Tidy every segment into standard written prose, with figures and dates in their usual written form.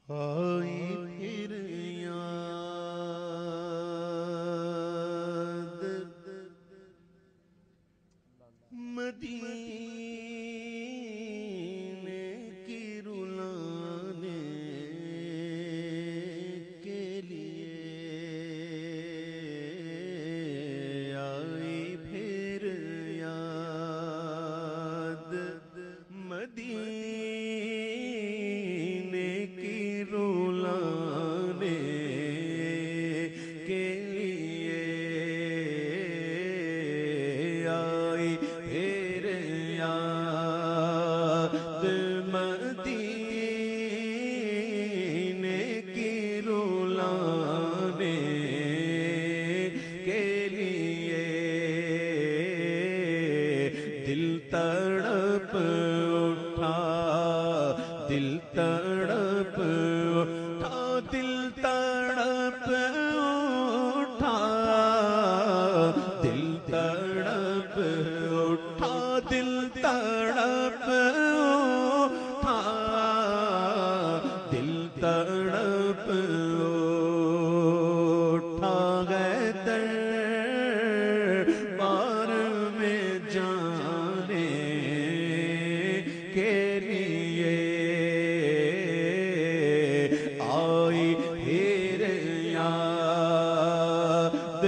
آئی پھر یاد مدینے کی رلانے کے لیے آئی پھر یاد مدینے کی رلانے کے لیے آئی پھر یاد مدینے کی رلانے کے لیے دل تڑپ اٹھا دل تڑپ اٹھا دل تڑپ اٹھا دل تڑپ اٹھا دل تڑپ اٹھا دل تڑپ اٹھا گئے دربار میں جانے کے لیے آئی پھر یاد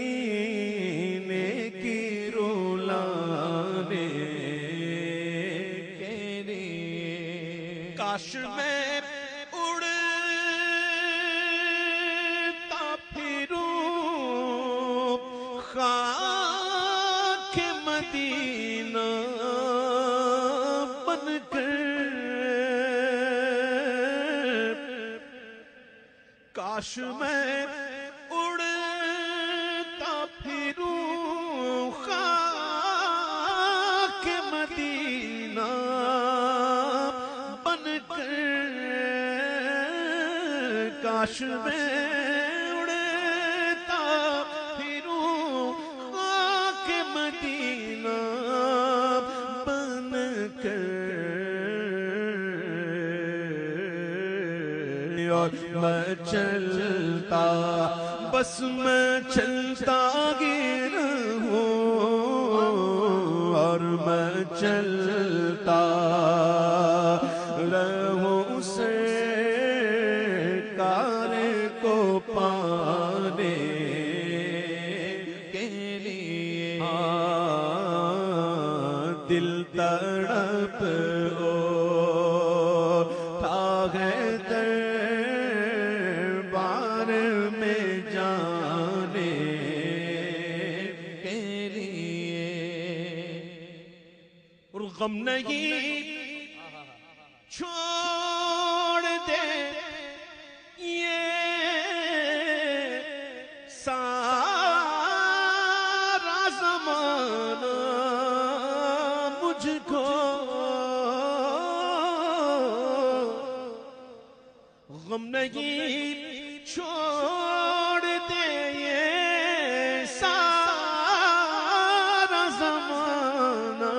مدینے کی رلانے کے لیے کاش میں اڑتا پھروں خاک مدینہ بن کر کاش میں اڑتا پھروں خاک مدینہ بن کر کاش میں اڑتا پھروں خاک مدینہ بن کر اور میں چلتا بس میں چلتا گیا ہوں اور میں چلتا رہوں سرکار کو پانے کے لیے دل تڑپ اٹھا گئے دربار میں جانے کے لیے اور غم نہیں چھوڑ دے یہ سارا زمانہ مجھ کو غم نہیں چھوڑ دے یہ سارا زمانہ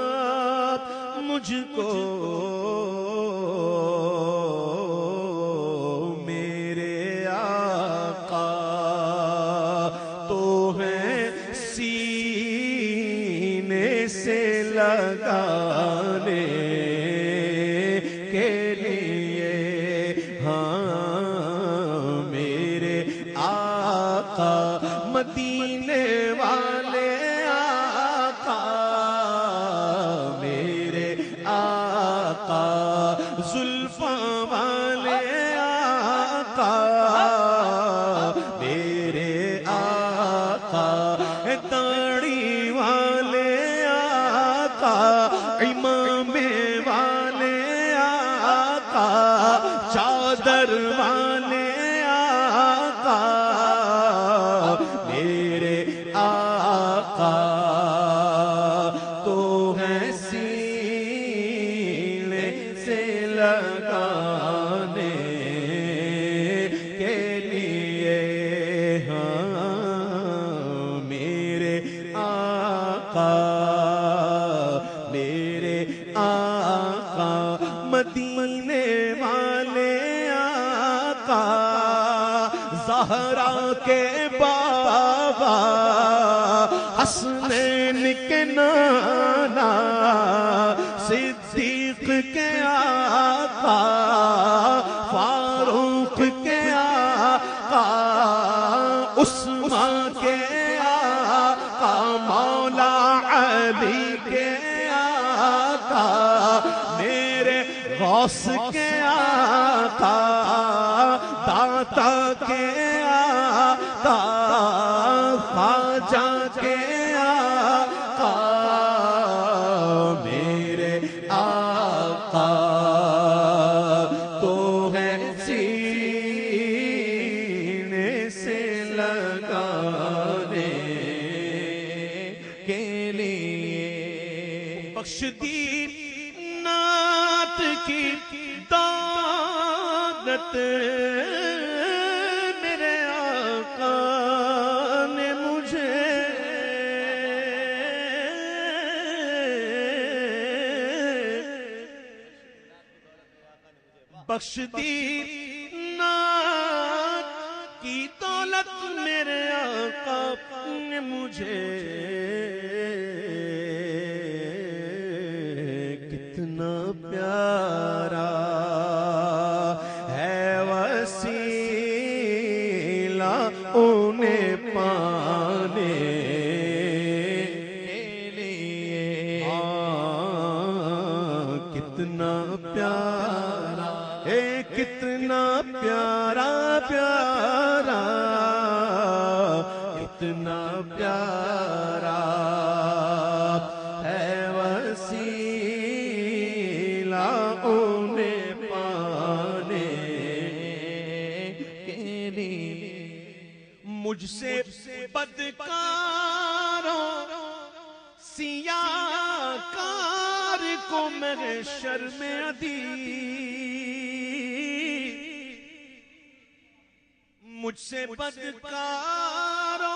مجھ کو میرے آقا تو ہیں سینے سے لگانے کے لیے ہاں میرے آقا مدینے والے آقا میرے آقا زلفاں والے آقا میرے آقا داڑھی والے آقا امام والے آقا چادر والے آقا میرے آقا تو ہیں سینے سے لگانے کے لیے ہاں میرے آقا میرے آقا مدینے والے کے بابا حسنین کے نانا صدیق کے آقا فاروق کے آقا عثمان کے آقا مولا علی کے آقا میرے غوث کے آقا داتا کے آقا خواجہ کے آقا میرے آقا تو ہے سینے سے لگانے کے لیے بخش دی نعت کی دولت میرے آقا نے مجھے بخش دی نعت کی دولت میرے آقا نے مجھے کتنا پیارا ہے وسیلہ انہیں پانے کے لیے کتنا پیارا کتنا پیارا پیارا کتنا پیارا ہے وسیلہ انہیں پانے کے لیے مجھ سے بدکاروں سیاہ کار کو محشر میں مجھ سے بدکاروں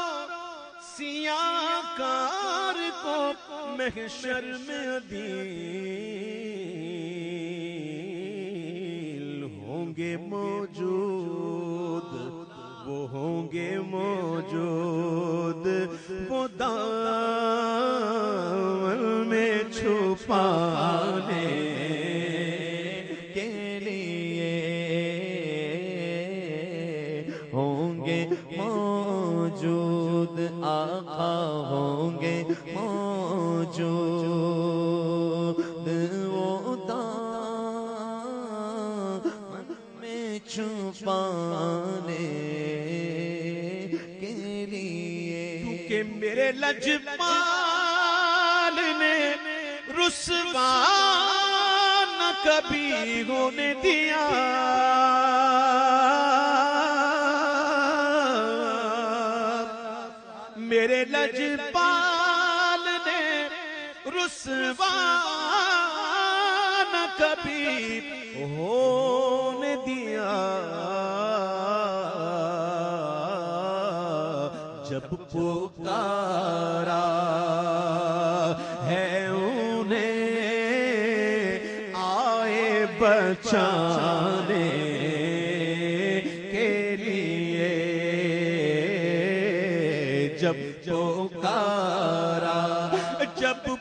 سیاہ کار کو محشر میں عدیل ہوں گے موجود وہ ہوں گے موجود وہ دامن میں چھپانے کے لیے ہوں گے موجود آقا ہوں گے موجود وہ دامن میں چھپانے کے لیے کیونکہ میرے لجپال نے رسوا نہ کبھی ہونے دیا میرے لجپال نے رسوا نہ کبھی ہونے دیا جب پکارا ہے انہیں آئے بچانے کے لیے جب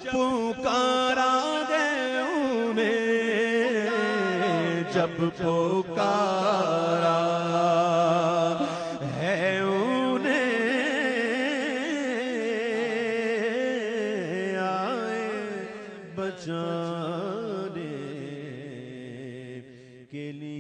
پکارا گئے انہیں جب پکارا ہے انہیں آئے بچانے کے لیے